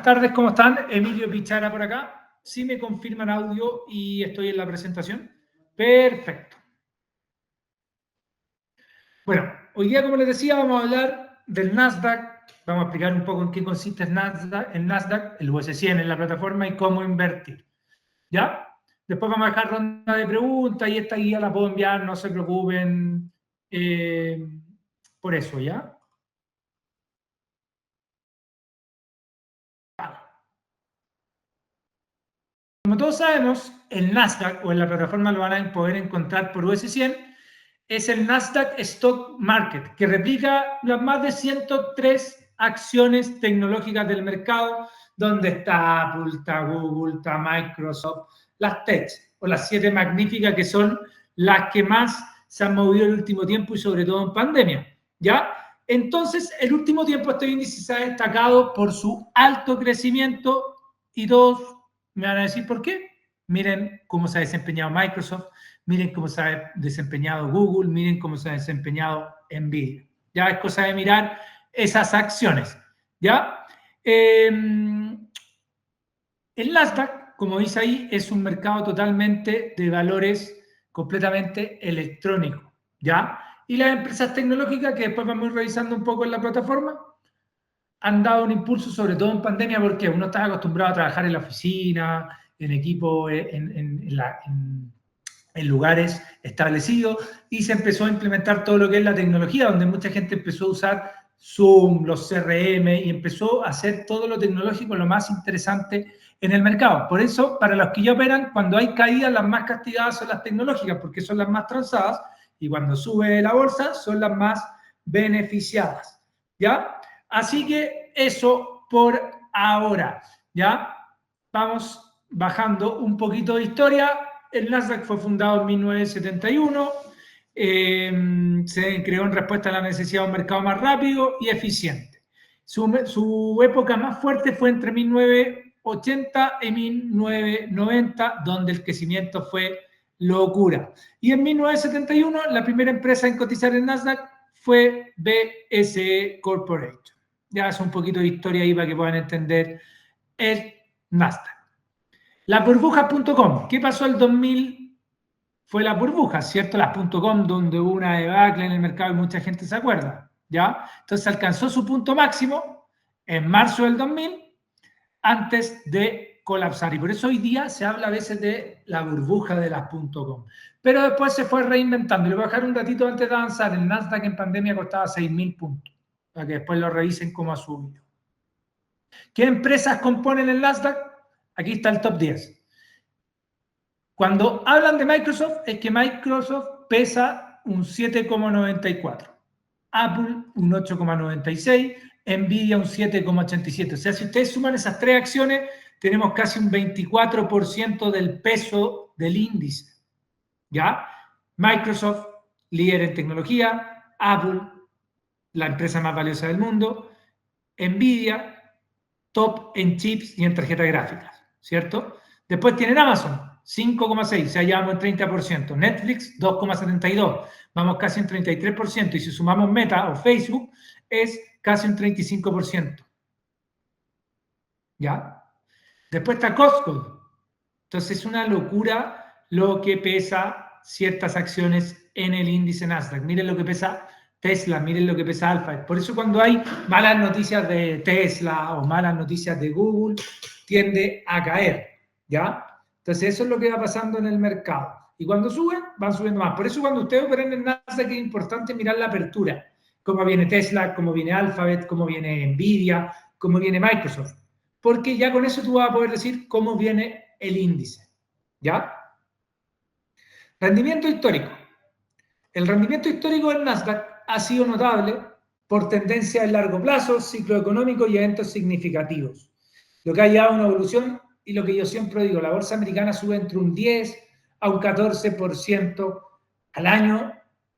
buenas tardes, ¿cómo están? Emilio Pichara por acá. ¿Sí me confirman audio y estoy en la presentación? Perfecto. Bueno, hoy día, como les decía, vamos a hablar del Nasdaq. Vamos a explicar un poco en qué consiste el Nasdaq, el US100 en la plataforma y cómo invertir. ¿Ya? Después vamos a dejar ronda de preguntas y esta guía la puedo enviar, no se preocupen por eso, ¿ya? Como todos sabemos, el Nasdaq o en la plataforma lo van a poder encontrar por US100, es el Nasdaq Stock Market, que replica las más de 103 acciones tecnológicas del mercado, donde está Apple, está Google, está Microsoft, las tech, o las 7 magníficas que son las que más se han movido en el último tiempo y sobre todo en pandemia, ¿ya? Entonces, el último tiempo este índice se ha destacado por su alto crecimiento y todos me van a decir por qué. Miren cómo se ha desempeñado Microsoft, miren cómo se ha desempeñado Google, miren cómo se ha desempeñado Nvidia. Ya es cosa de mirar esas acciones. ¿Ya? El Nasdaq, como dice ahí, es un mercado totalmente de valores completamente electrónico. ¿Ya? Y las empresas tecnológicas, que después vamos revisando un poco en la plataforma, han dado un impulso, sobre todo en pandemia, porque uno estaba acostumbrado a trabajar en la oficina, en equipo, en lugares establecidos, y se empezó a implementar todo lo que es la tecnología, donde mucha gente empezó a usar Zoom, los CRM, y empezó a hacer todo lo tecnológico lo más interesante en el mercado. Por eso, para los que ya operan, cuando hay caídas, las más castigadas son las tecnológicas, porque son las más transadas, y cuando sube la bolsa, son las más beneficiadas. ¿Ya? Así que eso por ahora, ¿ya? Vamos bajando un poquito de historia. El Nasdaq fue fundado en 1971, se creó en respuesta a la necesidad de un mercado más rápido y eficiente. Su época más fuerte fue entre 1980 y 1990, donde el crecimiento fue locura. Y en 1971, la primera empresa en cotizar en Nasdaq fue BSE Corporation. Ya es un poquito de historia ahí para que puedan entender el Nasdaq. Las burbujas.com. ¿Qué pasó el 2000? Fue las burbujas, ¿cierto? Las .com, donde hubo una debacle en el mercado y mucha gente se acuerda, ¿ya? Entonces alcanzó su punto máximo en marzo del 2000 antes de colapsar. Y por eso hoy día se habla a veces de la burbuja de las .com. Pero después se fue reinventando. Le voy a dejar un ratito antes de avanzar. El Nasdaq en pandemia costaba 6.000 puntos, para que después lo revisen cómo ha subido. ¿Qué empresas componen el Nasdaq? Aquí está el top 10. Cuando hablan de Microsoft, es que Microsoft pesa un 7,94, Apple un 8,96, Nvidia un 7,87. O sea, si ustedes suman esas 3 acciones, tenemos casi un 24% del peso del índice. ¿Ya? Microsoft, líder en tecnología, Apple, la empresa más valiosa del mundo, Nvidia, top en chips y en tarjetas gráficas, ¿cierto? Después tienen Amazon, 5,6, o sea, ya vamos en 30%. Netflix, 2,72, vamos casi en 33%. Y si sumamos Meta o Facebook, es casi un 35%. ¿Ya? Después está Costco. Entonces es una locura lo que pesa ciertas acciones en el índice Nasdaq. Miren lo que pesa Tesla, miren lo que pesa Alphabet. Por eso cuando hay malas noticias de Tesla o malas noticias de Google, tiende a caer, ¿ya? Entonces eso es lo que va pasando en el mercado. Y cuando suben, van subiendo más. Por eso cuando ustedes operan en Nasdaq es importante mirar la apertura. Cómo viene Tesla, cómo viene Alphabet, cómo viene Nvidia, cómo viene Microsoft. Porque ya con eso tú vas a poder decir cómo viene el índice. ¿Ya? Rendimiento histórico. El rendimiento histórico del Nasdaq ha sido notable por tendencia de largo plazo, ciclo económico y eventos significativos. Lo que ha llevado a una evolución y lo que yo siempre digo, la bolsa americana sube entre un 10 a un 14% al año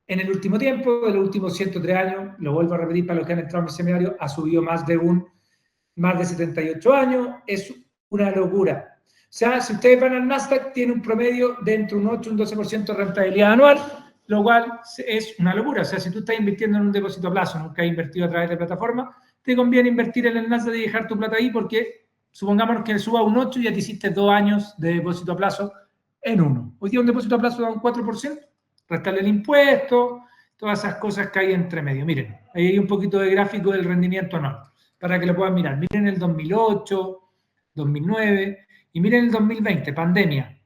en el último tiempo, de los últimos 103 años, lo vuelvo a repetir para los que han entrado en el seminario, ha subido más de 78 años, es una locura. O sea, si ustedes van al Nasdaq, tiene un promedio de entre un 8 y un 12% de rentabilidad anual, lo cual es una locura. O sea, si tú estás invirtiendo en un depósito a plazo, nunca has invertido a través de plataforma, te conviene invertir en el Nasdaq y dejar tu plata ahí porque Supongamos que suba un 8 y ya te hiciste 2 años de depósito a plazo en uno. Hoy día un depósito a plazo da un 4%, restarle el impuesto, todas esas cosas que hay entre medio. Miren, ahí hay un poquito de gráfico del rendimiento anual, para que lo puedan mirar. Miren el 2008, 2009, y miren el 2020, pandemia.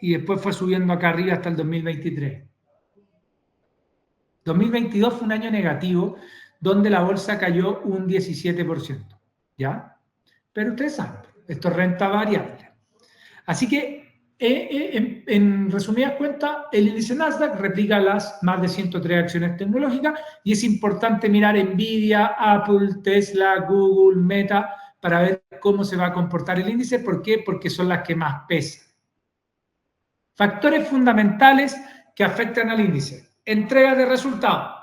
Y después fue subiendo acá arriba hasta el 2023. 2022 fue un año negativo, donde la bolsa cayó un 17%, ¿ya? Pero ustedes saben, esto es renta variable. Así que, en resumidas cuentas, el índice Nasdaq replica las más de 103 acciones tecnológicas y es importante mirar Nvidia, Apple, Tesla, Google, Meta, para ver cómo se va a comportar el índice. ¿Por qué? Porque son las que más pesan. Factores fundamentales que afectan al índice. Entrega de resultados.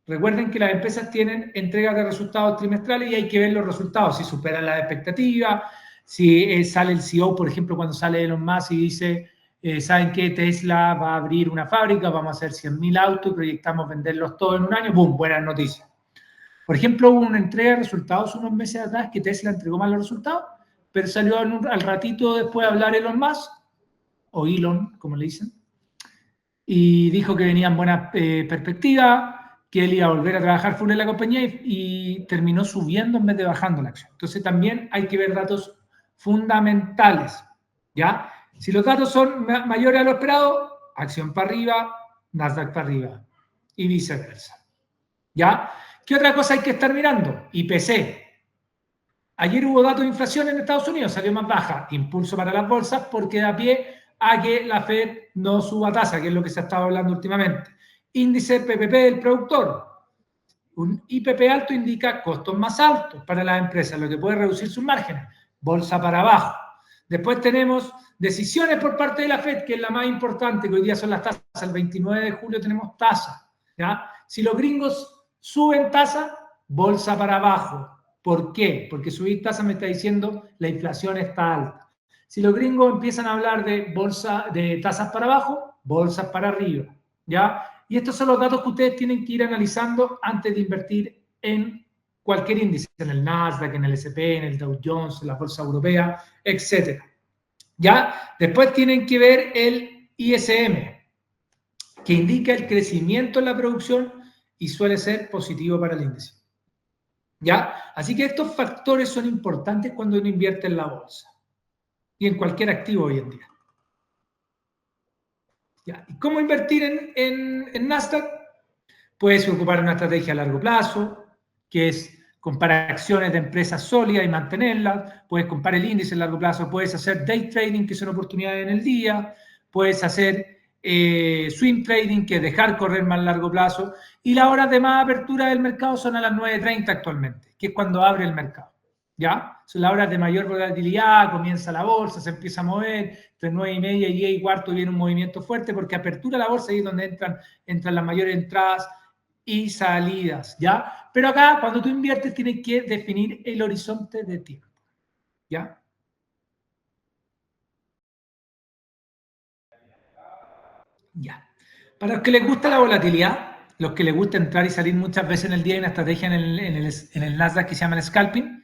Recuerden que las empresas tienen entregas de resultados trimestrales y hay que ver los resultados, si superan las expectativas, si sale el CEO, por ejemplo, cuando sale Elon Musk y dice, ¿saben qué? Tesla va a abrir una fábrica, vamos a hacer 100.000 autos y proyectamos venderlos todos en un año. ¡Bum! Buenas noticias. Por ejemplo, hubo una entrega de resultados unos meses atrás que Tesla entregó mal los resultados, pero salió al ratito después de hablar Elon Musk, o Elon, como le dicen, y dijo que venían buenas perspectivas, que él iba a volver a trabajar full en la compañía y terminó subiendo en vez de bajando la acción. Entonces también hay que ver datos fundamentales, ¿ya? Si los datos son mayores a lo esperado, acción para arriba, Nasdaq para arriba y viceversa, ¿ya? ¿Qué otra cosa hay que estar mirando? IPC. Ayer hubo datos de inflación en Estados Unidos, salió más baja, impulso para las bolsas porque da pie a que la Fed no suba tasa, que es lo que se ha estado hablando últimamente. Índice PPP del productor. Un IPP alto indica costos más altos para las empresas, lo que puede reducir sus márgenes. Bolsa para abajo. Después tenemos decisiones por parte de la Fed, que es la más importante, que hoy día son las tasas. El 29 de julio tenemos tasa, ¿ya? Si los gringos suben tasa, bolsa para abajo. ¿Por qué? Porque subir tasa me está diciendo la inflación está alta. Si los gringos empiezan a hablar de bolsa, de tasas para abajo, bolsas para arriba, ¿ya? Y estos son los datos que ustedes tienen que ir analizando antes de invertir en cualquier índice, en el Nasdaq, en el S&P, en el Dow Jones, en la bolsa europea, etc. ¿Ya? Después tienen que ver el ISM, que indica el crecimiento en la producción y suele ser positivo para el índice. ¿Ya? Así que estos factores son importantes cuando uno invierte en la bolsa y en cualquier activo hoy en día. ¿Ya? ¿Y cómo invertir en Nasdaq? Puedes ocupar una estrategia a largo plazo, que es comprar acciones de empresas sólidas y mantenerlas. Puedes comprar el índice a largo plazo. Puedes hacer day trading, que son oportunidades en el día. Puedes hacer swing trading, que es dejar correr más a largo plazo. Y las horas de más apertura del mercado son a las 9:30 actualmente, que es cuando abre el mercado. ¿Ya? Son las horas de mayor volatilidad, comienza la bolsa, se empieza a mover, entre 9:30 y 10:15 viene un movimiento fuerte, porque apertura la bolsa, ahí es donde entran las mayores entradas y salidas, ¿ya? Pero acá, cuando tú inviertes, tienes que definir el horizonte de tiempo, ¿ya? Ya. Para los que les gusta la volatilidad, los que les gusta entrar y salir muchas veces en el día, hay una estrategia en el Nasdaq que se llama el scalping,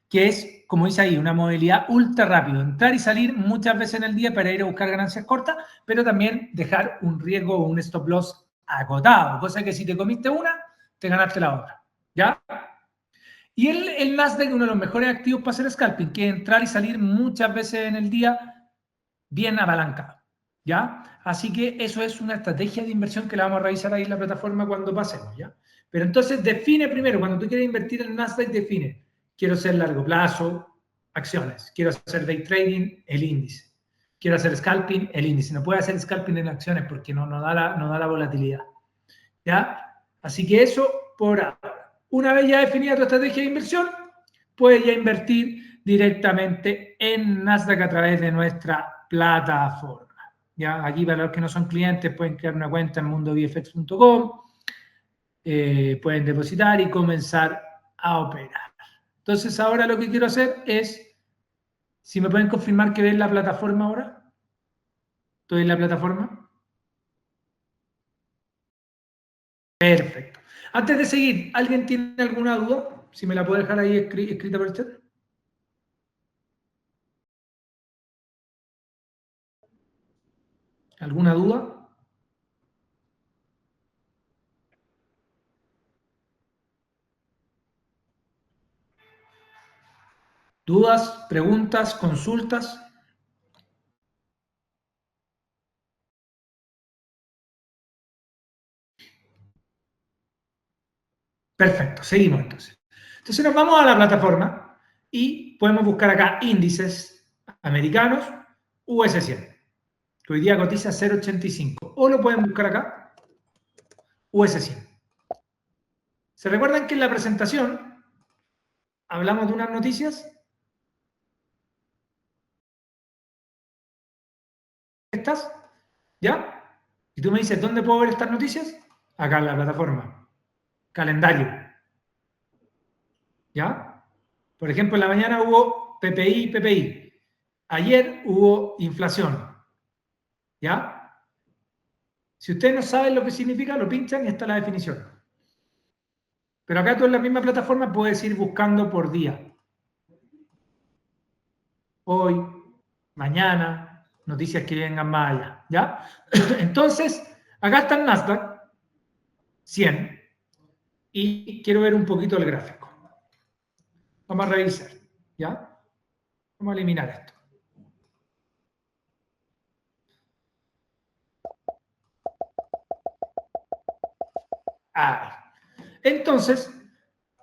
que es, como dice ahí, una movilidad ultra rápido. Entrar y salir muchas veces en el día para ir a buscar ganancias cortas, pero también dejar un riesgo o un stop loss agotado, cosa que si te comiste una, te ganaste la otra, ¿ya? Y el Nasdaq es uno de los mejores activos para hacer scalping, que es entrar y salir muchas veces en el día bien apalancado, ¿ya? Así que eso es una estrategia de inversión que la vamos a revisar ahí en la plataforma cuando pasemos, ¿ya? Pero entonces define primero, cuando tú quieres invertir en el Nasdaq, define, quiero hacer largo plazo, acciones, quiero hacer day trading, el índice, quiero hacer scalping, el índice. No puede hacer scalping en acciones porque no da la volatilidad, ¿ya? Así que eso por ahora. Una vez ya definida tu estrategia de inversión, puedes ya invertir directamente en Nasdaq a través de nuestra plataforma. ¿Ya? Aquí, para los que no son clientes, pueden crear una cuenta en mundobfx.com, pueden depositar y comenzar a operar. Entonces, ahora lo que quiero hacer es, si me pueden confirmar que ven la plataforma ahora. ¿Estoy en la plataforma? Perfecto. Antes de seguir, ¿alguien tiene alguna duda? Si me la puede dejar ahí escrita por el chat. ¿Alguna duda? ¿Dudas, preguntas, consultas? Perfecto, seguimos entonces. Entonces nos vamos a la plataforma y podemos buscar acá índices americanos US 100, que hoy día cotiza 0,85. O lo pueden buscar acá, US 100. ¿Se recuerdan que en la presentación hablamos de unas noticias? ¿Estas? ¿Ya? Y tú me dices, ¿dónde puedo ver estas noticias? Acá en la plataforma. Calendario. ¿Ya? Por ejemplo, en la mañana hubo PPI. Ayer hubo inflación. ¿Ya? Si ustedes no saben lo que significa, lo pinchan y está la definición. Pero acá tú en la misma plataforma puedes ir buscando por día. Hoy, mañana, noticias que vengan más allá. ¿Ya? Entonces, acá está el Nasdaq 100 y quiero ver un poquito el gráfico. Vamos a revisar. ¿Ya? Vamos a eliminar esto. Entonces,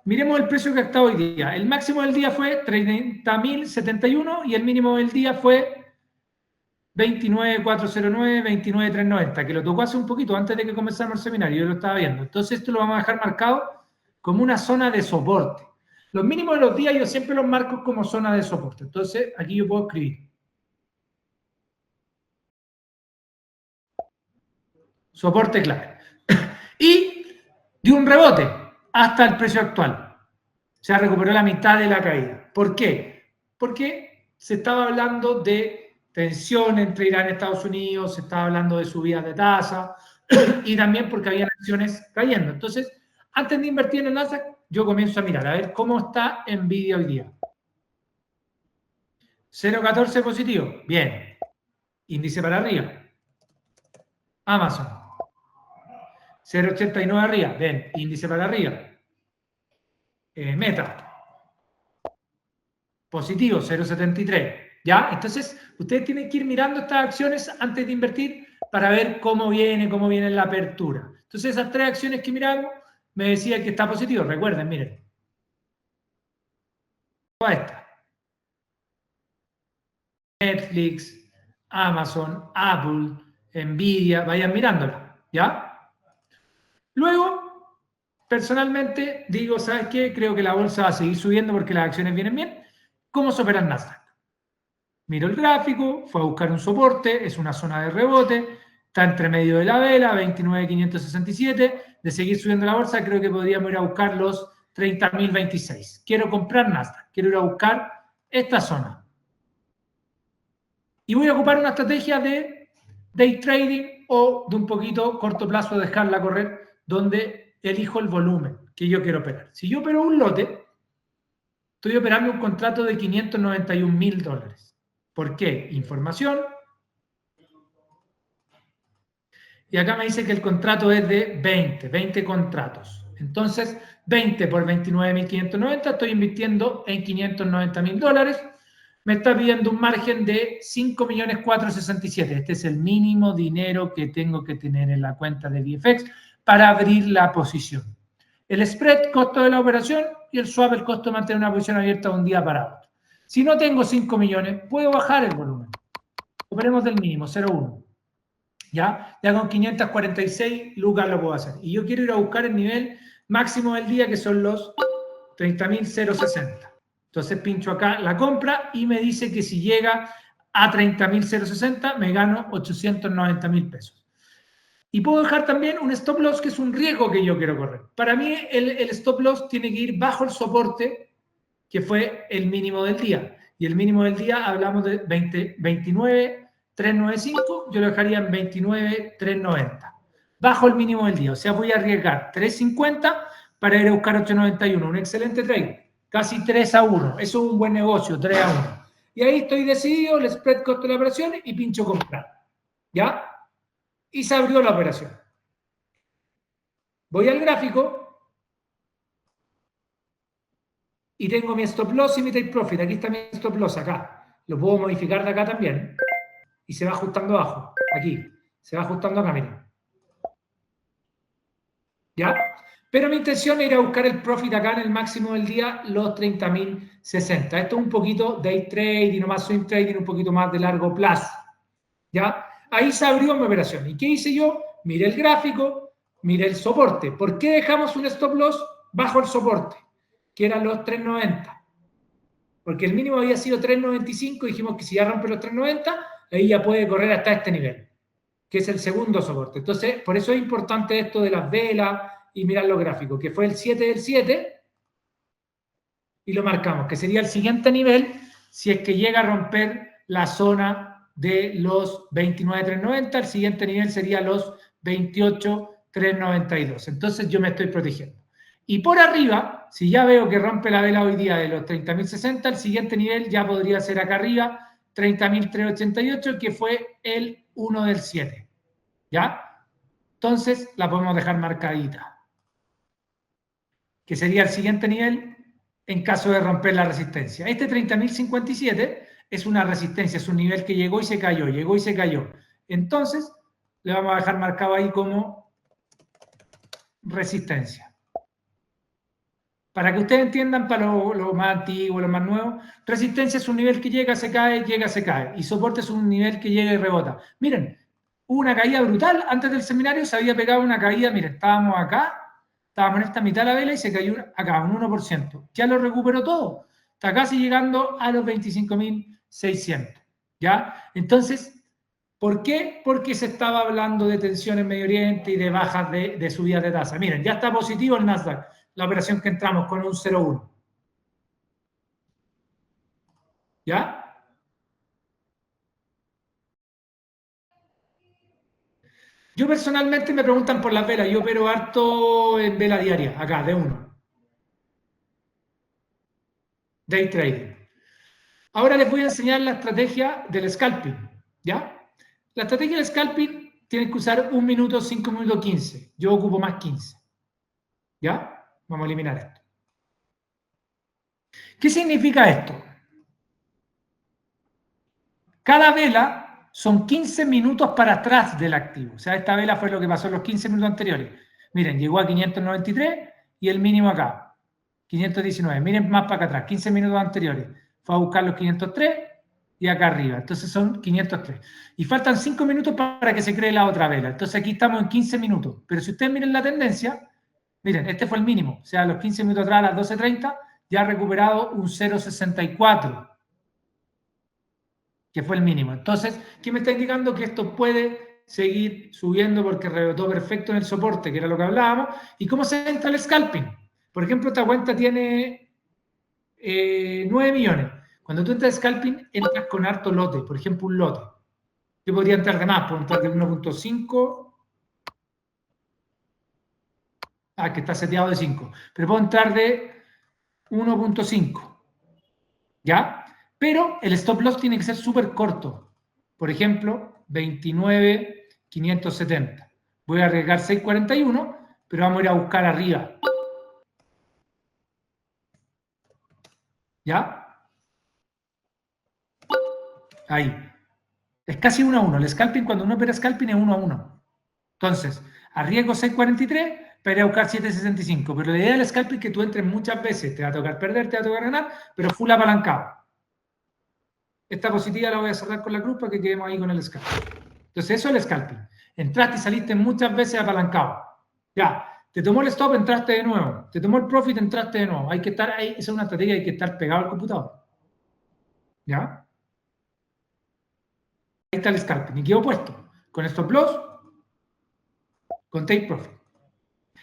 miremos el precio que está hoy día. El máximo del día fue 30.071 y el mínimo del día fue 29.409, 29.390, que lo tocó hace un poquito antes de que comenzáramos el seminario, yo lo estaba viendo. Entonces esto lo vamos a dejar marcado como una zona de soporte. Los mínimos de los días yo siempre los marco como zona de soporte. Entonces aquí yo puedo escribir soporte clave. Y dio un rebote hasta el precio actual. Se recuperó la mitad de la caída. ¿Por qué? Porque se estaba hablando de tensión entre Irán y Estados Unidos, se estaba hablando de subidas de tasa y también porque había acciones cayendo. Entonces, antes de invertir en el Nasdaq, yo comienzo a mirar a ver cómo está Nvidia hoy día. 0,14 positivo. Bien. Índice para arriba. Amazon. 0,89 arriba. Bien. Índice para arriba. Meta. Positivo, 0,73. ¿Ya? Entonces, ustedes tienen que ir mirando estas acciones antes de invertir para ver cómo viene la apertura. Entonces, esas tres acciones que miramos, me decía que está positivo. Recuerden, miren. Esta. Netflix, Amazon, Apple, Nvidia, vayan mirándola. ¿Ya? Luego, personalmente, digo, ¿sabes qué? Creo que la bolsa va a seguir subiendo porque las acciones vienen bien. ¿Cómo se opera el Nasdaq? Miro el gráfico, fue a buscar un soporte, es una zona de rebote, está entre medio de la vela, 29.567. De seguir subiendo la bolsa, creo que podríamos ir a buscar los 30.026. Quiero comprar Nasdaq, quiero ir a buscar esta zona. Y voy a ocupar una estrategia de day trading o de un poquito corto plazo, dejarla correr, donde elijo el volumen que yo quiero operar. Si yo opero un lote, estoy operando un contrato de $591.000. ¿Por qué? Información. Y acá me dice que el contrato es de 20 contratos. Entonces, 20 por 29.590, estoy invirtiendo en $590.000. Me está pidiendo un margen de 5.467.000. Este es el mínimo dinero que tengo que tener en la cuenta de VFX para abrir la posición. El spread, costo de la operación, y el swap, el costo de mantener una posición abierta de un día para otro. Si no tengo 5 millones, puedo bajar el volumen. Operemos del mínimo, 0,1. ¿Ya? Ya con 546 lucas lo puedo hacer. Y yo quiero ir a buscar el nivel máximo del día, que son los 30.060. Entonces pincho acá la compra y me dice que si llega a 30.060 me gano 890.000 pesos. Y puedo dejar también un stop loss, que es un riesgo que yo quiero correr. Para mí el stop loss tiene que ir bajo el soporte, que fue el mínimo del día. Y el mínimo del día hablamos de 29.395, yo lo dejaría en 29.390. Bajo el mínimo del día. O sea, voy a arriesgar 3.50 para ir a buscar 8.91. Un excelente trade. Casi 3-1. Eso es un buen negocio, 3-1. Y ahí estoy decidido, el spread costo de la operación y pincho comprar. ¿Ya? y se abrió la operación. Voy al gráfico y tengo mi stop loss y mi take profit. Aquí está mi stop loss, acá. Lo puedo modificar de acá también. Y se va ajustando abajo. Aquí. Se va ajustando acá, miren. ¿Ya? Pero mi intención era buscar el profit acá en el máximo del día, los 30.060. Esto es un poquito day trading, no más swing trading, un poquito más de largo plazo. ¿Ya? Ahí se abrió mi operación. ¿Y qué hice yo? Miré el gráfico, miré el soporte. ¿Por qué dejamos un stop loss bajo el soporte? Que eran los 3.90. Porque el mínimo había sido 3.95 y dijimos que si ya rompe los 3.90, ahí ya puede correr hasta este nivel, que es el segundo soporte. Entonces, por eso es importante esto de las velas y mirar los gráficos, que fue el 7 del 7 y lo marcamos, que sería el siguiente nivel si es que llega a romper la zona de los 29.390, el siguiente nivel sería los 28.392. Entonces yo me estoy protegiendo. Y por arriba, si ya veo que rompe la vela hoy día de los 30.060, el siguiente nivel ya podría ser acá arriba, 30.388, que fue el 1 del 7. ¿Ya? Entonces la podemos dejar marcadita, que sería el siguiente nivel en caso de romper la resistencia. Este 30.057 es una resistencia, es un nivel que llegó y se cayó, llegó y se cayó. Entonces, le vamos a dejar marcado ahí como resistencia. Para que ustedes entiendan, para lo más antiguo, lo más nuevo, resistencia es un nivel que llega, se cae, llega, se cae. Y soporte es un nivel que llega y rebota. Miren, hubo una caída brutal. Antes del seminario se había pegado una caída, miren, estábamos acá, estábamos en esta mitad de la vela y se cayó acá, un 1%. Ya lo recuperó todo. Está casi llegando a los 25.600. ¿Ya? Entonces, ¿por qué? Porque se estaba hablando de tensión en Medio Oriente y de bajas de subidas de tasa. Miren, ya está positivo el Nasdaq, la operación que entramos con un 0,1. ¿Ya? Yo personalmente me preguntan por las velas. Yo opero harto en vela diaria, acá, de uno. Day trading. Ahora les voy a enseñar la estrategia del scalping. ¿Ya? La estrategia del scalping tiene que usar 1 minuto, 5 minutos, 15. Yo ocupo más 15. ¿Ya? Vamos a eliminar esto. ¿Qué significa esto? Cada vela son 15 minutos para atrás del activo. O sea, esta vela fue lo que pasó en los 15 minutos anteriores. Miren, llegó a 593 y el mínimo acá, 519. Miren más para acá atrás, 15 minutos anteriores. Fue a buscar los 503 y acá arriba. Entonces son 503. Y faltan 5 minutos para que se cree la otra vela. Entonces aquí estamos en 15 minutos. Pero si ustedes miren la tendencia, miren, este fue el mínimo. O sea, los 15 minutos atrás a las 12:30 ya ha recuperado un 0,64, que fue el mínimo. Entonces, ¿qué me está indicando? Que esto puede seguir subiendo porque rebotó perfecto en el soporte, que era lo que hablábamos. ¿Y cómo se entra el scalping? Por ejemplo, esta cuenta tiene 9 millones. Cuando tú entras scalping, entras con harto lote, por ejemplo, un lote. Yo podría entrar de más, puedo entrar de 1.5, que está seteado de 5, pero puedo entrar de 1.5, ¿ya? Pero el stop loss tiene que ser súper corto. Por ejemplo, 29.570. Voy a arriesgar 6.41, pero vamos a ir a buscar arriba. ¿Ya? Ahí. Es casi 1 a 1. El scalping, cuando uno opera scalping, es 1 a 1. Entonces, arriesgo 6.43 para ir a buscar 7.65. Pero la idea del scalping es que tú entres muchas veces. Te va a tocar perder, te va a tocar ganar, pero full apalancado. Esta positiva la voy a cerrar con la cruz para que quedemos ahí con el scalping. Entonces, eso es el scalping. Entraste y saliste muchas veces apalancado. Ya, te tomó el stop, entraste de nuevo. Te tomó el profit, entraste de nuevo. Hay que estar ahí, esa es una estrategia, hay que estar pegado al computador. ¿Ya? Ahí está el scalping. Y quedó puesto con stop loss, con take profit.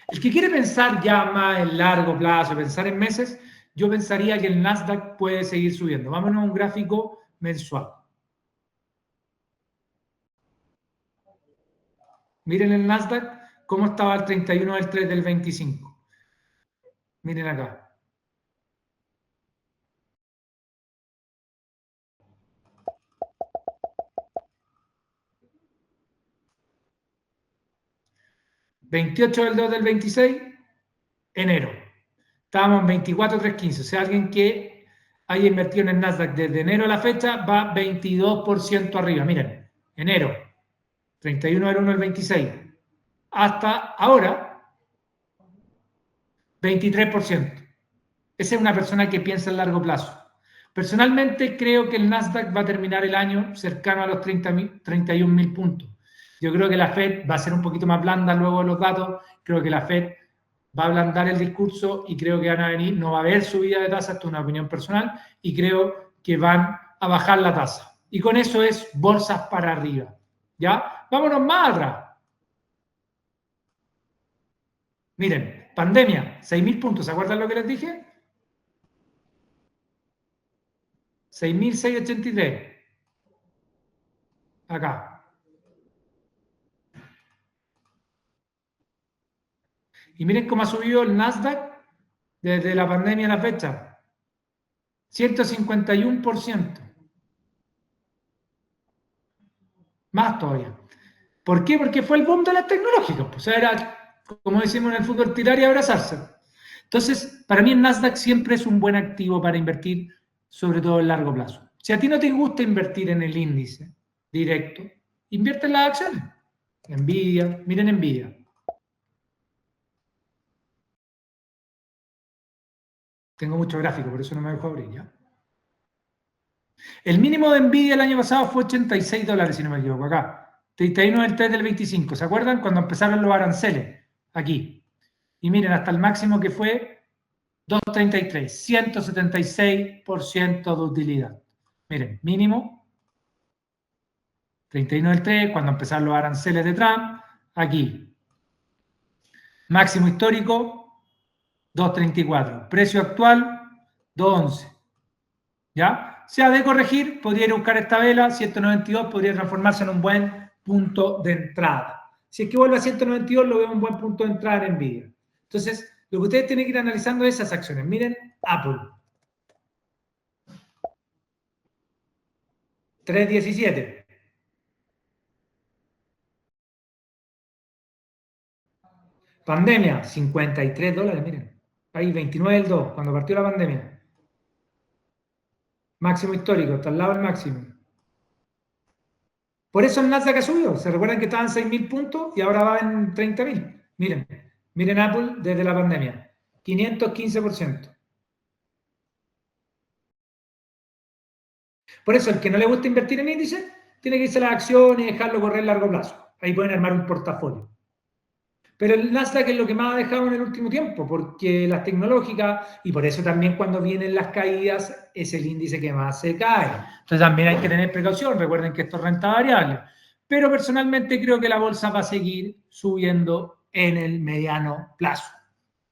El que quiere pensar ya más en largo plazo, pensar en meses, yo pensaría que el Nasdaq puede seguir subiendo. Vámonos a un gráfico mensual. Miren el Nasdaq, cómo estaba el 31 del 3 del 25. Miren acá. 28 del 2 del 26, enero. Estábamos en 24,315. O sea, alguien que haya invertido en el Nasdaq desde enero a la fecha va 22% arriba. Miren, enero, 31 del 1 del 26. Hasta ahora, 23%. Esa es una persona que piensa en largo plazo. Personalmente creo que el Nasdaq va a terminar el año cercano a los 31.000 puntos. Yo creo que la Fed va a ser un poquito más blanda luego de los datos. Creo que la Fed va a ablandar el discurso y creo que van a venir, no va a haber subida de tasa, esto es una opinión personal, y creo que van a bajar la tasa. Y con eso es bolsas para arriba. ¿Ya? Vámonos más atrás. Miren, pandemia, 6.000 puntos. ¿Se acuerdan lo que les dije? 6.683. Acá. Y miren cómo ha subido el Nasdaq desde la pandemia a la fecha. 151%. Más todavía. ¿Por qué? Porque fue el boom de las tecnológicas. Pues, o sea, era, como decimos en el fútbol, tirar y abrazarse. Entonces, para mí el Nasdaq siempre es un buen activo para invertir, sobre todo en largo plazo. Si a ti no te gusta invertir en el índice directo, invierte en las acciones. Nvidia, miren Nvidia. Tengo mucho gráfico, por eso no me dejo abrir, ¿ya? El mínimo de Nvidia el año pasado fue $86, si no me equivoco, acá. 31 del 3 del 25. ¿Se acuerdan? Cuando empezaron los aranceles. Aquí. Y miren, hasta el máximo que fue 233. 176% de utilidad. Miren, mínimo 31 del 3, cuando empezaron los aranceles de Trump. Aquí. Máximo histórico 234. Precio actual 211. ¿Ya? Si ha de corregir, podría ir a buscar esta vela, 192 podría transformarse en un buen punto de entrada. Si es que vuelve a 192, lo veo un buen punto de entrada en Nvidia. Entonces, lo que ustedes tienen que ir analizando es esas acciones. Miren, Apple, 317. Pandemia, $53, miren. Ahí, 29 del 2, cuando partió la pandemia. Máximo histórico, está al lado del máximo. Por eso el Nasdaq ha subido. Se recuerdan que estaban en 6.000 puntos y ahora va en 30.000. Miren, miren Apple desde la pandemia. 515%. Por eso, el que no le gusta invertir en índices, tiene que irse a las acciones y dejarlo correr a largo plazo. Ahí pueden armar un portafolio. Pero el Nasdaq es lo que más ha dejado en el último tiempo, porque las tecnológicas, y por eso también cuando vienen las caídas, es el índice que más se cae. Entonces también hay que tener precaución, recuerden que esto es renta variable. Pero personalmente creo que la bolsa va a seguir subiendo en el mediano plazo.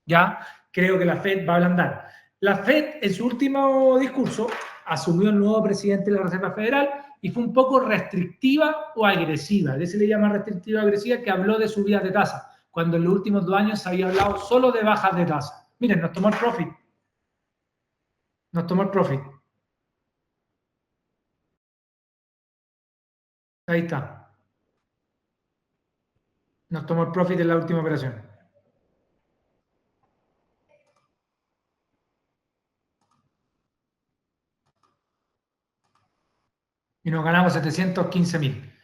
¿Ya? Creo que la Fed va a ablandar. La Fed, en su último discurso, asumió el nuevo presidente de la Reserva Federal y fue un poco restrictiva o agresiva. A veces le llama restrictiva o agresiva, que habló de subidas de tasa, cuando en los últimos 2 años se había hablado solo de bajas de tasa. Miren, nos tomó el profit. Nos tomó el profit. Ahí está. Nos tomó el profit en la última operación. Y nos ganamos 715.000.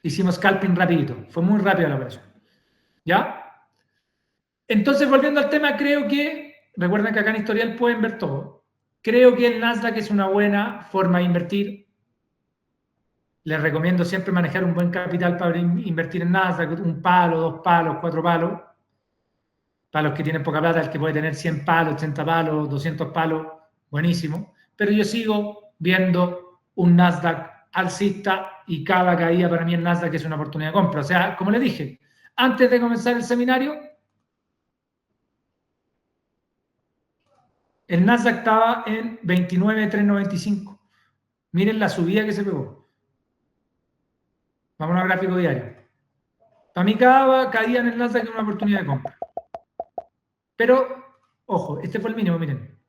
Hicimos scalping rapidito. Fue muy rápida la operación. ¿Ya? Entonces, volviendo al tema, creo que, recuerden que acá en historial pueden ver todo. Creo que el Nasdaq es una buena forma de invertir. Les recomiendo siempre manejar un buen capital para invertir en Nasdaq, un palo, 2 palos, 4 palos. Para los que tienen poca plata, el que puede tener 100 palos, 80 palos, 200 palos, buenísimo. Pero yo sigo viendo un Nasdaq alcista y cada caída para mí en Nasdaq es una oportunidad de compra. O sea, como les dije, antes de comenzar el seminario, el Nasdaq estaba en 29.395. Miren la subida que se pegó. Vamos a gráfico diario. Para mí cada caída en el Nasdaq es una oportunidad de compra. Pero, ojo, este fue el mínimo, miren.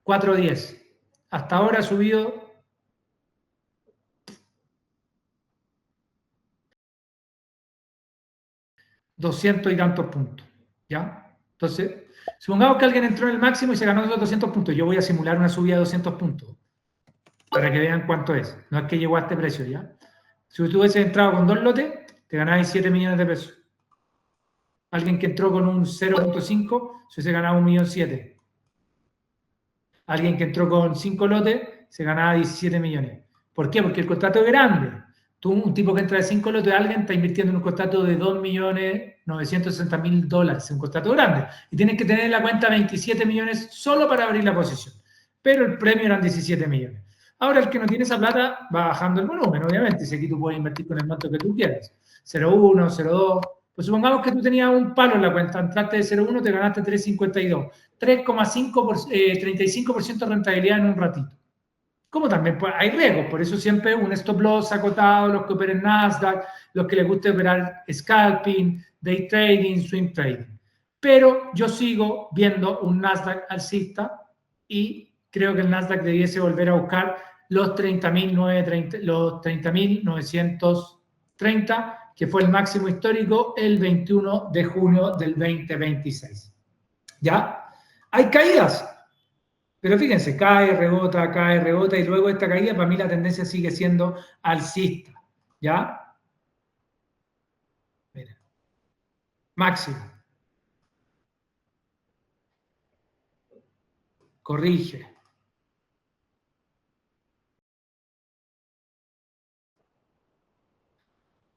4.10. Hasta ahora ha subido 200 y tantos puntos, ¿ya? Entonces, supongamos que alguien entró en el máximo y se ganó los 200 puntos. Yo voy a simular una subida de 200 puntos para que vean cuánto es. No es que llegó a este precio, ¿ya? Si tú hubieses entrado con 2 lotes, te ganabas 7 millones de pesos. Alguien que entró con un 0.5 se ganaba 1.700.000. Alguien que entró con 5 lotes se ganaba 17 millones. ¿Por qué? Porque el contrato es grande. Tú, un tipo que entra de 5 lotes, alguien está invirtiendo en un contrato de $2.960.000, un contrato grande. Y tienes que tener en la cuenta 27 millones solo para abrir la posición. Pero el premio eran 17 millones. Ahora, el que no tiene esa plata va bajando el volumen, obviamente. Si aquí tú puedes invertir con el monto que tú quieras. 0.1, 0.2. Pues supongamos que tú tenías un palo en la cuenta. Entraste de 0.1, te ganaste 3.52. 35% de rentabilidad en un ratito. Como también pues, hay riesgos, por eso siempre un stop loss acotado, los que operen Nasdaq, los que les guste operar scalping, day trading, swing trading. Pero yo sigo viendo un Nasdaq alcista y creo que el Nasdaq debiese volver a buscar los 30.930, que fue el máximo histórico el 21 de junio del 2026. ¿Ya? Hay caídas, pero fíjense, cae, rebota y luego esta caída, para mí la tendencia sigue siendo alcista. ¿Ya? Mira. Máximo. Corrige.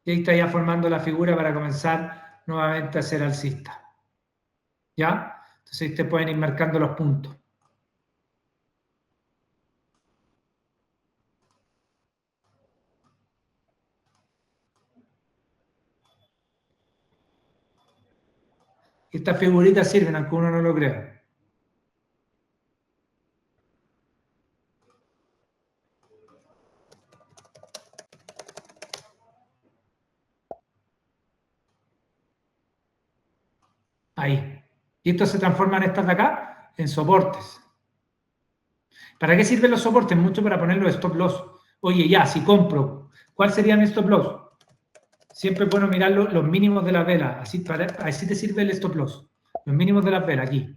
Y ahí está ya formando la figura para comenzar nuevamente a ser alcista. ¿Ya? Entonces ahí te pueden ir marcando los puntos. Estas figuritas sirven, aunque uno no lo crea. Ahí. Y esto se transforma en estas de acá en soportes. ¿Para qué sirven los soportes? Mucho para poner los stop loss. Oye, ya, si compro, ¿cuál sería mi stop loss? Siempre es bueno mirar los mínimos de las velas. Así te sirve el stop loss. Los mínimos de las velas aquí.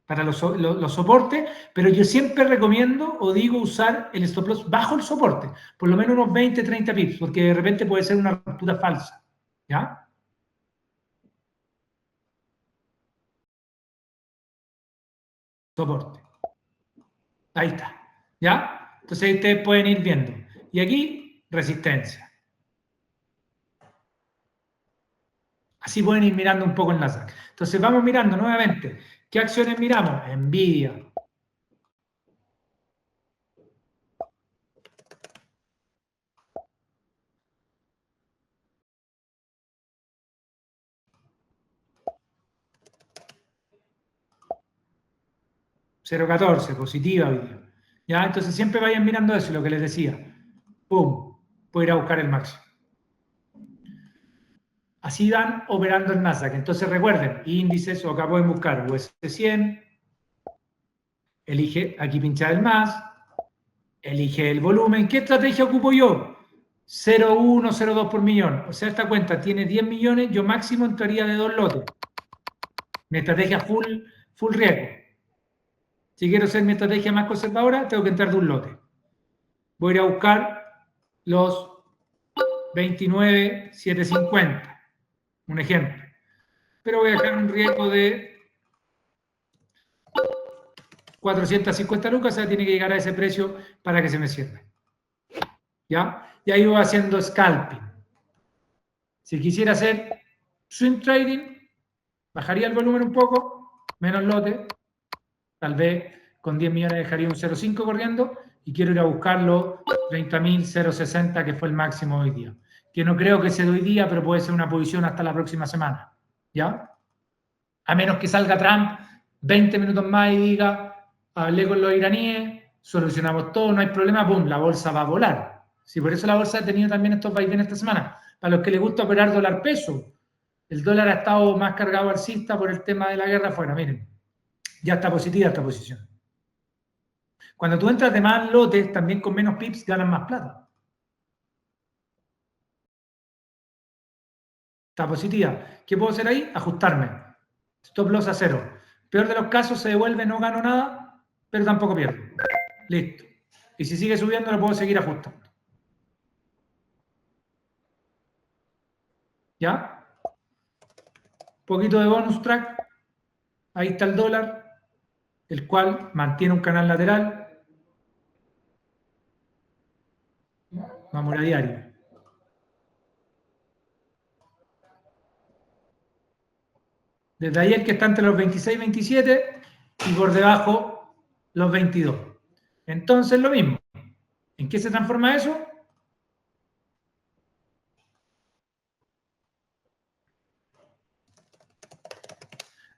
Para los soportes, pero yo siempre recomiendo o digo usar el stop loss bajo el soporte. Por lo menos unos 20, 30 pips, porque de repente puede ser una ruptura falsa. ¿Ya? Soporte. Ahí está. ¿Ya? Entonces ahí ustedes pueden ir viendo. Y aquí, resistencia. Así pueden ir mirando un poco el Nasdaq. Entonces vamos mirando nuevamente. ¿Qué acciones miramos? Nvidia. $0.14, positiva hoy día. ¿Ya? Entonces siempre vayan mirando eso, lo que les decía. ¡Pum! Puedo ir a buscar el máximo. Así van operando el Nasdaq. Entonces recuerden, índices o acá pueden buscar US 100, elige aquí pinchar el más, elige el volumen. ¿Qué estrategia ocupo yo? 0,1, 0,2 por millón. O sea, esta cuenta tiene 10 millones, yo máximo entraría de 2 lotes. Mi estrategia full riesgo. Si quiero hacer mi estrategia más conservadora, tengo que entrar de un lote. Voy a ir a buscar los 29,750. Un ejemplo. Pero voy a dejar un riesgo de 450 lucas, o sea, tiene que llegar a ese precio para que se me cierre. ¿Ya? Y ahí voy haciendo scalping. Si quisiera hacer swing trading, bajaría el volumen un poco, menos lote, tal vez con 10 millones dejaría un 0,5 corriendo y quiero ir a buscar los 30.060 que fue el máximo hoy día. Que no creo que sea de hoy día, pero puede ser una posición hasta la próxima semana. ¿Ya? A menos que salga Trump 20 minutos más y diga, hablé con los iraníes, solucionamos todo, no hay problema, ¡pum!, la bolsa va a volar. Sí, por eso la bolsa ha tenido también estos vaivenes esta semana. Para los que les gusta operar dólar peso, el dólar ha estado más cargado alcista por el tema de la guerra afuera. Miren, ya está positiva esta posición. Cuando tú entras de más lotes, también con menos pips, ganas más plata. está positiva. ¿Qué puedo hacer ahí? Ajustarme. Stop loss a 0. Peor de los casos, se devuelve, no gano nada, pero tampoco pierdo. Listo. Y si sigue subiendo, lo puedo seguir ajustando. ¿Ya? Un poquito de bonus track. Ahí está el dólar, el cual mantiene un canal lateral. Vamos a la diaria. Desde ayer que está entre los 26 y 27 y por debajo los 22. Entonces lo mismo. ¿En qué se transforma eso?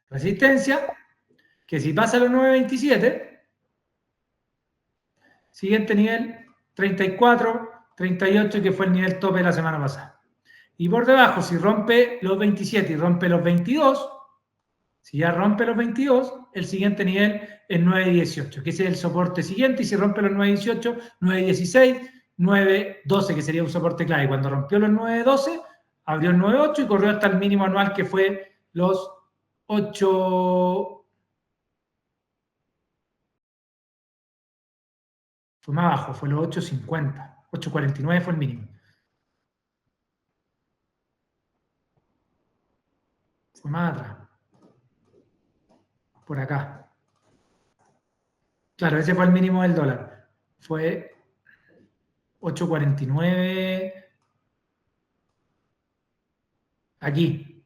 Resistencia, que si pasa a los 9.27, siguiente nivel 34, 38, que fue el nivel tope de la semana pasada. Y por debajo, si rompe los 27 y rompe los 22, si ya rompe los 22, el siguiente nivel es 9.18, que ese es el soporte siguiente, y si rompe los 9.18, 9.16, 9.12, que sería un soporte clave. Cuando rompió los 9.12, abrió el 9.8 y corrió hasta el mínimo anual, que fue los 8... Fue más bajo, fue los 8.50. 8.49 fue el mínimo. Fue más atrás. Por acá. Claro, ese fue el mínimo del dólar. Fue 8.49 aquí,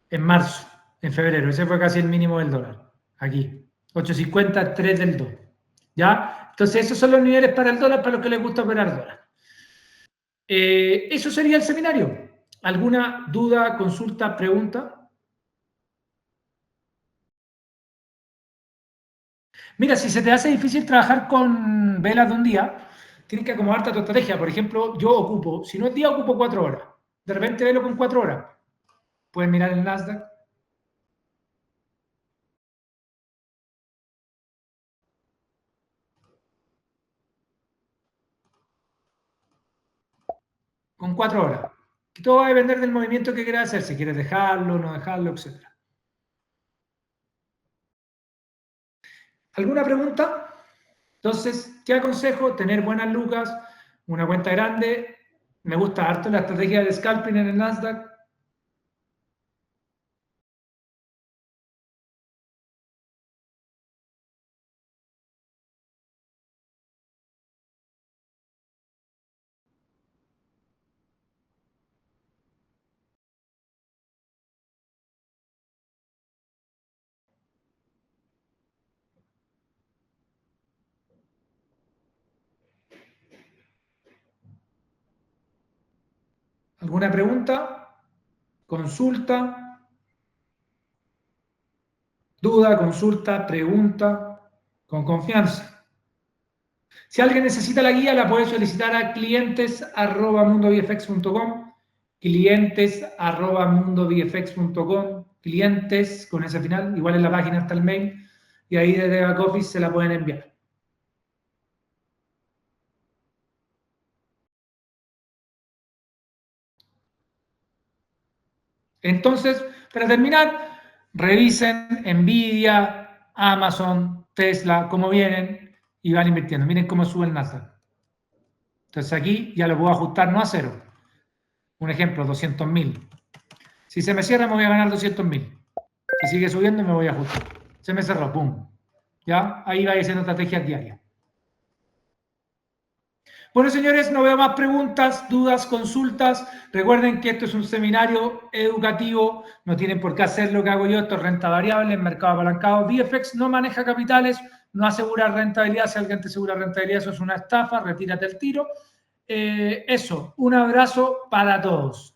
en marzo, en febrero. Ese fue casi el mínimo del dólar. Aquí. 8.50, 3 del 2. ¿Ya? Entonces, esos son los niveles para el dólar, para los que les gusta operar dólar. Eso sería el seminario. ¿Alguna duda, consulta, pregunta? Mira, si se te hace difícil trabajar con velas de un día, tienes que acomodarte a tu estrategia. Por ejemplo, yo ocupo, si no es día, ocupo 4 horas. De repente velo con 4 horas. Puedes mirar el Nasdaq. Con 4 horas. Que todo va a depender del movimiento que quieras hacer, si quieres dejarlo, no dejarlo, etc. ¿Alguna pregunta? Entonces, ¿qué aconsejo? Tener buenas lucas, una cuenta grande. Me gusta harto la estrategia de scalping en el Nasdaq. ¿Alguna pregunta? ¿Consulta? ¿Duda? ¿Consulta? ¿Pregunta? Con confianza. Si alguien necesita la guía, la puede solicitar a clientes@mundovfx.com, clientes@mundovfx.com, clientes con ese final, igual en la página está el mail, y ahí desde back office se la pueden enviar. Entonces, para terminar, revisen Nvidia, Amazon, Tesla, cómo vienen y van invirtiendo. Miren cómo sube el Nasdaq. Entonces aquí ya lo puedo ajustar no a 0. Un ejemplo, 200.000. Si se me cierra, me voy a ganar 200.000. Si sigue subiendo, me voy a ajustar. Se me cerró, pum. ¿Ya? Ahí va haciendo estrategias diarias. Bueno, señores, no veo más preguntas, dudas, consultas. Recuerden que esto es un seminario educativo. No tienen por qué hacer lo que hago yo. Esto es renta variable en mercado apalancado. VFX no maneja capitales, no asegura rentabilidad. Si alguien te asegura rentabilidad, eso es una estafa. Retírate el tiro. Eso, un abrazo para todos.